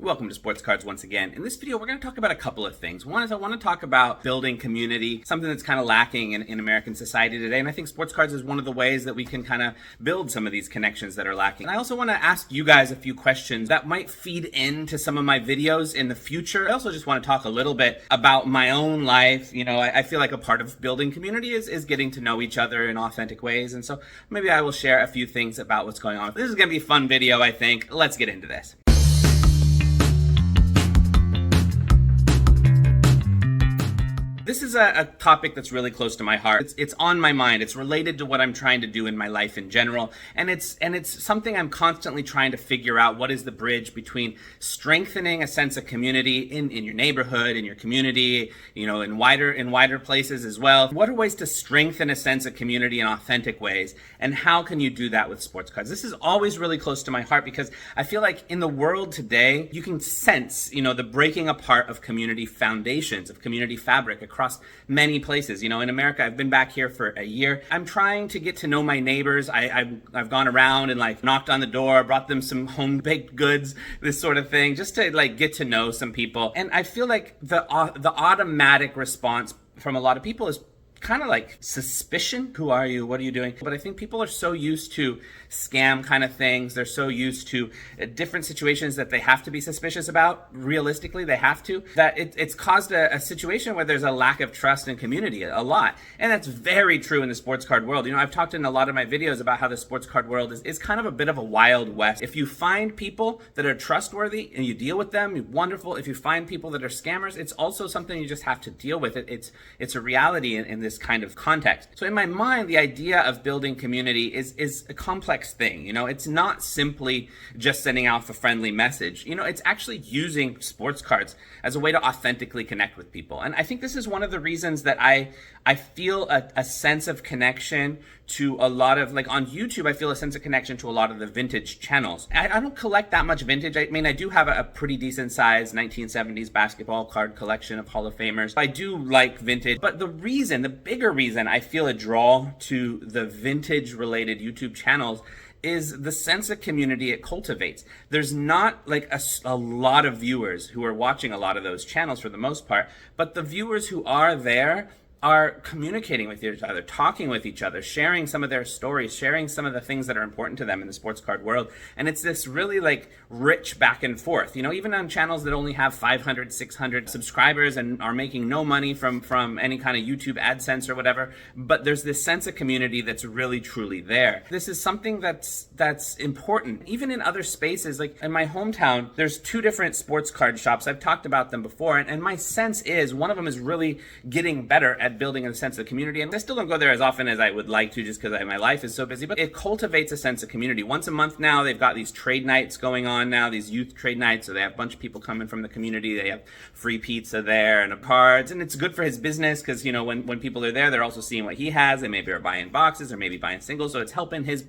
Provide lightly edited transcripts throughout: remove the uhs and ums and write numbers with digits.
Welcome to Sports Cards once again. In this video, we're going to talk about a couple of things. One is I want to talk about building community, something that's kind of lacking in American society today. And I think Sports Cards is one of the ways that we can kind of build some of these connections that are lacking. And I also want to ask you guys a few questions that might feed into some of my videos in the future. I also just want to talk a little bit about my own life. You know, I feel like a part of building community is getting to know each other in authentic ways. And so maybe I will share a few things about what's going on. This is going to be a fun video, I think. Let's get into this. This is a topic that's really close to my heart. It's on my mind. It's related to what I'm trying to do in my life in general. And it's something I'm constantly trying to figure out. What is the bridge between strengthening a sense of community in your neighborhood, in your community, you know, in wider places as well? What are ways to strengthen a sense of community in authentic ways? And how can you do that with sports cards? This is always really close to my heart because I feel like in the world today, you can sense, you know, the breaking apart of community foundations, of community fabric across many places. You know, in America, I've been back here for a year. I'm trying to get to know my neighbors. I've gone around and like knocked on the door, brought them some home baked goods, this sort of thing, just to like get to know some people. And I feel like the automatic response from a lot of people is kind of like suspicion. Who are you? What are you doing? But I think people are so used to scam kind of things. They're so used to different situations that they have to be suspicious about. Realistically, they have to. That it's caused a situation where there's a lack of trust in community a lot. And that's very true in the sports card world. You know, I've talked in a lot of my videos about how the sports card world is kind of a bit of a wild west. If you find people that are trustworthy and you deal with them, wonderful. If you find people that are scammers, it's also something you just have to deal with. It's a reality in this kind of context. So in my mind, the idea of building community is a complex thing. You know, it's not simply just sending out a friendly message. You know, it's actually using sports cards as a way to authentically connect with people. And I think this is one of the reasons that I feel a sense of connection to a lot of, like on YouTube, I feel a sense of connection to a lot of the vintage channels. I don't collect that much vintage. I mean, I do have a pretty decent sized 1970s basketball card collection of Hall of Famers. I do like vintage, but the bigger reason I feel a draw to the vintage related YouTube channels is the sense of community it cultivates. There's not like a lot of viewers who are watching a lot of those channels for the most part, but the viewers who are there are communicating with each other, talking with each other, sharing some of their stories, sharing some of the things that are important to them in the sports card world. And it's this really like rich back and forth, you know, even on channels that only have 500, 600 subscribers and are making no money from any kind of YouTube AdSense or whatever. But there's this sense of community that's really, truly there. This is something that's important. Even in other spaces, like in my hometown, there's two different sports card shops. I've talked about them before. And my sense is one of them is really getting better at building a sense of community. And I still don't go there as often as I would like to just because my life is so busy, but it cultivates a sense of community. Once a month now, they've got these trade nights going on now, these youth trade nights. So they have a bunch of people coming from the community. They have free pizza there and cards. And it's good for his business because, you know, when people are there, they're also seeing what he has. They maybe are buying boxes or maybe buying singles. So it's helping his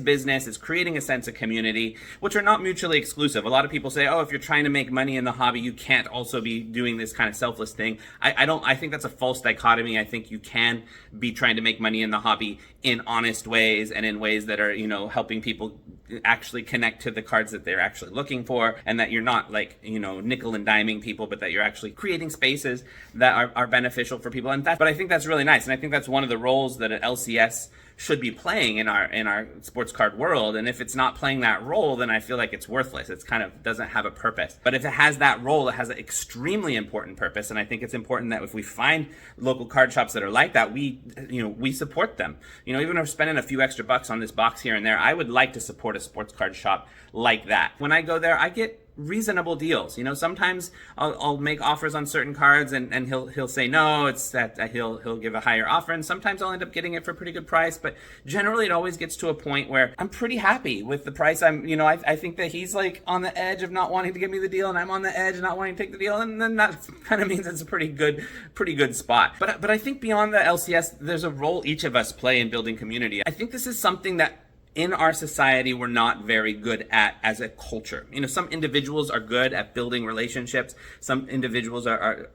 business. It's creating a sense of community, which are not mutually exclusive. A lot of people say, oh, if you're trying to make money in the hobby, you can't also be doing this kind of selfless thing. I think that's a false dichotomy. I think you can be trying to make money in the hobby in honest ways and in ways that are, you know, helping people actually connect to the cards that they're actually looking for, and that you're not like, you know, nickel and diming people, but that you're actually creating spaces that are beneficial for people. But I think that's really nice. And I think that's one of the roles that an LCS should be playing in our sports card world. And if it's not playing that role, then I feel like it's worthless. It's kind of doesn't have a purpose. But if it has that role, it has an extremely important purpose. And I think it's important that if we find local card shops that are like that, we support them. You know, even if we're spending a few extra bucks on this box here and there, I would like to support a sports card shop like that. When I go there, I get reasonable deals. You know, sometimes I'll make offers on certain cards and he'll say no, it's that he'll give a higher offer, and sometimes I'll end up getting it for a pretty good price. But generally it always gets to a point where I'm pretty happy with the price. I think that he's like on the edge of not wanting to give me the deal, and I'm on the edge of not wanting to take the deal, and then that kind of means it's a pretty good spot. But I think beyond the LCS, there's a role each of us play in building community. I think this is something that in our society we're not very good at as a culture. You know, some individuals are good at building relationships. Some individuals are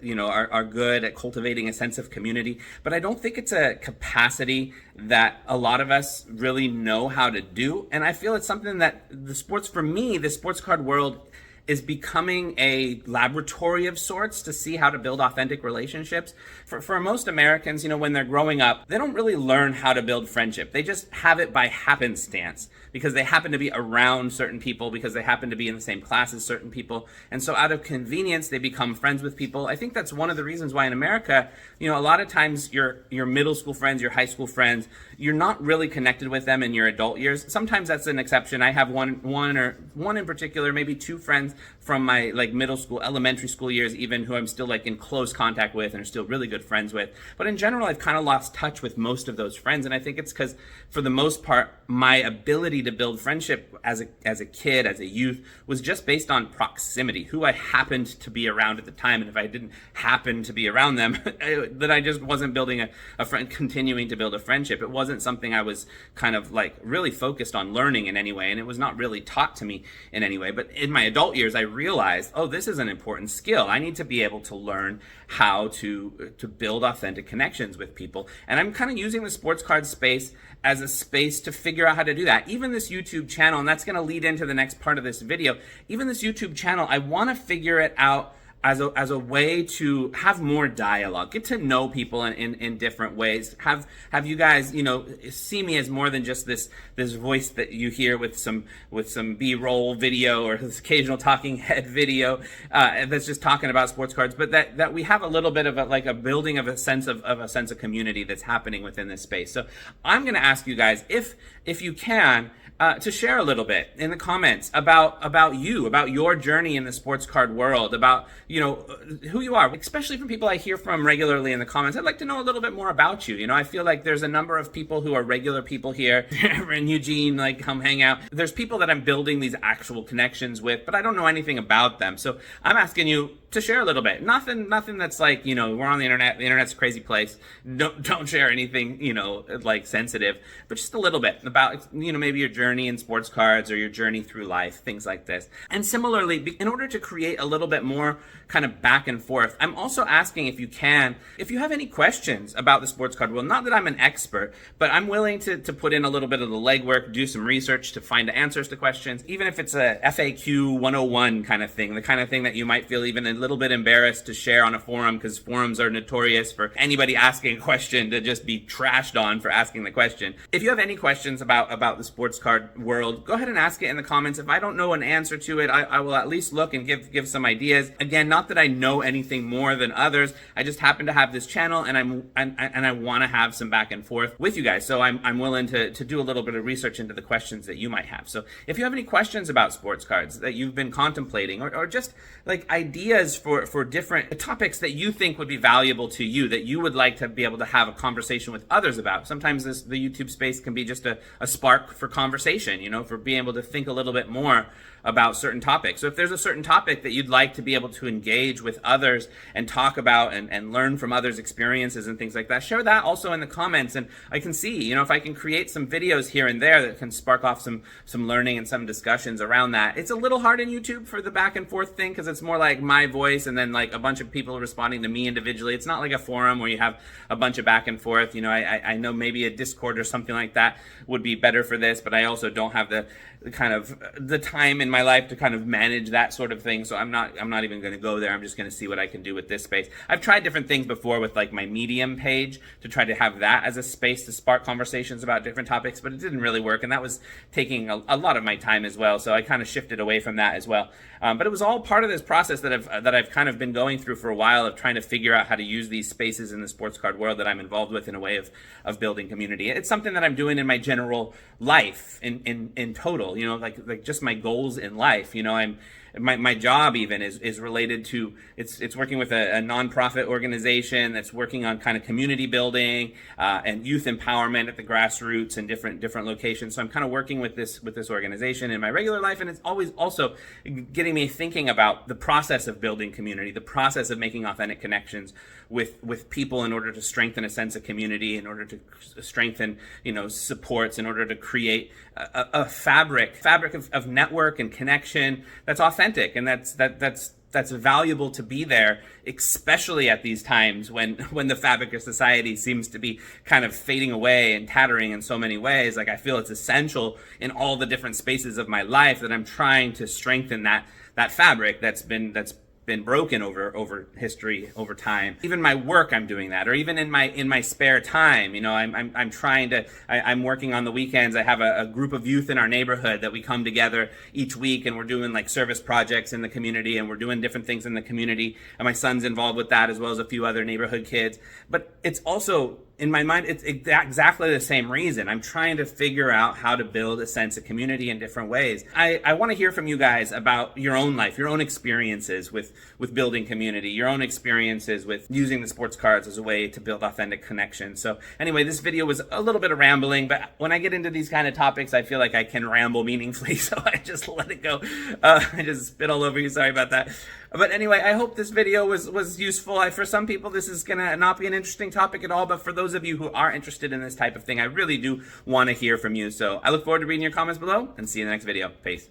good at cultivating a sense of community. But I don't think it's a capacity that a lot of us really know how to do. And I feel it's something that the sports card world is becoming a laboratory of sorts to see how to build authentic relationships. For most Americans, when they're growing up, they don't really learn how to build friendship. They just have it by happenstance because they happen to be around certain people, because they happen to be in the same class as certain people. And so out of convenience, they become friends with people. I think that's one of the reasons why in America, a lot of times your middle school friends, your high school friends, you're not really connected with them in your adult years. Sometimes that's an exception. I have one in particular, maybe two friends from my middle school, elementary school years even, who I'm still in close contact with and are still really good friends with. But in general, I've kind of lost touch with most of those friends, and I think it's because for the most part, my ability to build friendship as a kid, as a youth, was just based on proximity, who I happened to be around at the time. And if I didn't happen to be around them, then I just wasn't building a friend, continuing to build a friendship. It wasn't something I was kind of really focused on learning in any way, and it was not really taught to me in any way. But in my adult years, I realized, this is an important skill. I need to be able to learn how to build authentic connections with people. And I'm kind of using the sports card space as a space to figure out how to do that. Even this YouTube channel, and that's going to lead into the next part of this video, even this YouTube channel, I want to figure it out as a way to have more dialogue, get to know people in different ways, have you guys see me as more than just this voice that you hear with some B-roll video or this occasional talking head video that's just talking about sports cards, but that we have a little bit of a building of a sense of community that's happening within this space. So I'm going to ask you guys, if you can, to share a little bit in the comments about your journey in the sports card world, about who you are, especially from people I hear from regularly in the comments. I'd like to know a little bit more about you. I feel like there's a number of people who are regular people here in Eugene, come hang out. There's people that I'm building these actual connections with, but I don't know anything about them. So I'm asking you to share a little bit. Nothing that's we're on the internet. The internet's a crazy place. Don't share anything, sensitive, but just a little bit about, maybe your journey in sports cards or your journey through life, things like this. And similarly, in order to create a little bit more kind of back and forth, I'm also asking, if you have any questions about the sports card world. Not that I'm an expert, but I'm willing to put in a little bit of the legwork, do some research to find answers to questions, even if it's a FAQ 101 kind of thing, the kind of thing that you might feel even a little bit embarrassed to share on a forum, because forums are notorious for anybody asking a question to just be trashed on for asking the question. If you have any questions about the sports card world, go ahead and ask it in the comments. If I don't know an answer to it, I will at least look and give some ideas. Again, not that I know anything more than others. I just happen to have this channel, and I want to have some back and forth with you guys. So I'm willing to do a little bit of research into the questions that you might have. So if you have any questions about sports cards that you've been contemplating, or just ideas for different topics that you think would be valuable to you, that you would like to be able to have a conversation with others about. Sometimes the YouTube space can be just a spark for conversation, for being able to think a little bit more about certain topics. So if there's a certain topic that you'd like to be able to engage with others and talk about and learn from others' experiences and things like that, share that also in the comments. And I can see, if I can create some videos here and there that can spark off some learning and some discussions around that. It's a little hard in YouTube for the back and forth thing, because it's more like my voice and then a bunch of people responding to me individually. It's not like a forum where you have a bunch of back and forth. I know maybe a Discord or something like that would be better for this, but I also don't have the time in my life to kind of manage that sort of thing. So I'm not even going to go there. I'm just going to see what I can do with this space. I've tried different things before with my Medium page to try to have that as a space to spark conversations about different topics, but it didn't really work, and that was taking a lot of my time as well. So I kind of shifted away from that as well. But it was all part of this process that I've kind of been going through for a while, of trying to figure out how to use these spaces in the sports card world that I'm involved with in a way of building community. It's something that I'm doing in my general life in total, like just my goals in life. My job even is related to, it's working with a nonprofit organization that's working on kind of community building and youth empowerment at the grassroots and different locations. So I'm kind of working with this organization in my regular life, and it's always also getting me thinking about the process of building community, the process of making authentic connections with people in order to strengthen a sense of community, in order to strengthen supports, in order to create a fabric of network and connection that's authentic, and that's valuable to be there, especially at these times when the fabric of society seems to be kind of fading away and tattering in so many ways. I feel it's essential in all the different spaces of my life that I'm trying to strengthen that that fabric that's been broken over history, over time. Even my work, I'm doing that, or even in my spare time, I'm trying to. I'm working on the weekends. I have a group of youth in our neighborhood that we come together each week, and we're doing like service projects in the community, and we're doing different things in the community. And my son's involved with that, as well as a few other neighborhood kids. But it's also, in my mind, it's exactly the same reason. I'm trying to figure out how to build a sense of community in different ways. I want to hear from you guys about your own life, your own experiences with building community, your own experiences with using the sports cards as a way to build authentic connection. So anyway, this video was a little bit of rambling, but when I get into these kind of topics, I feel like I can ramble meaningfully, so I just let it go. I just spit all over you, sorry about that. But anyway, I hope this video was useful. For some people, this is gonna not be an interesting topic at all, but for those of you who are interested in this type of thing, I really do want to hear from you. So I look forward to reading your comments below, and see you in the next video. Peace.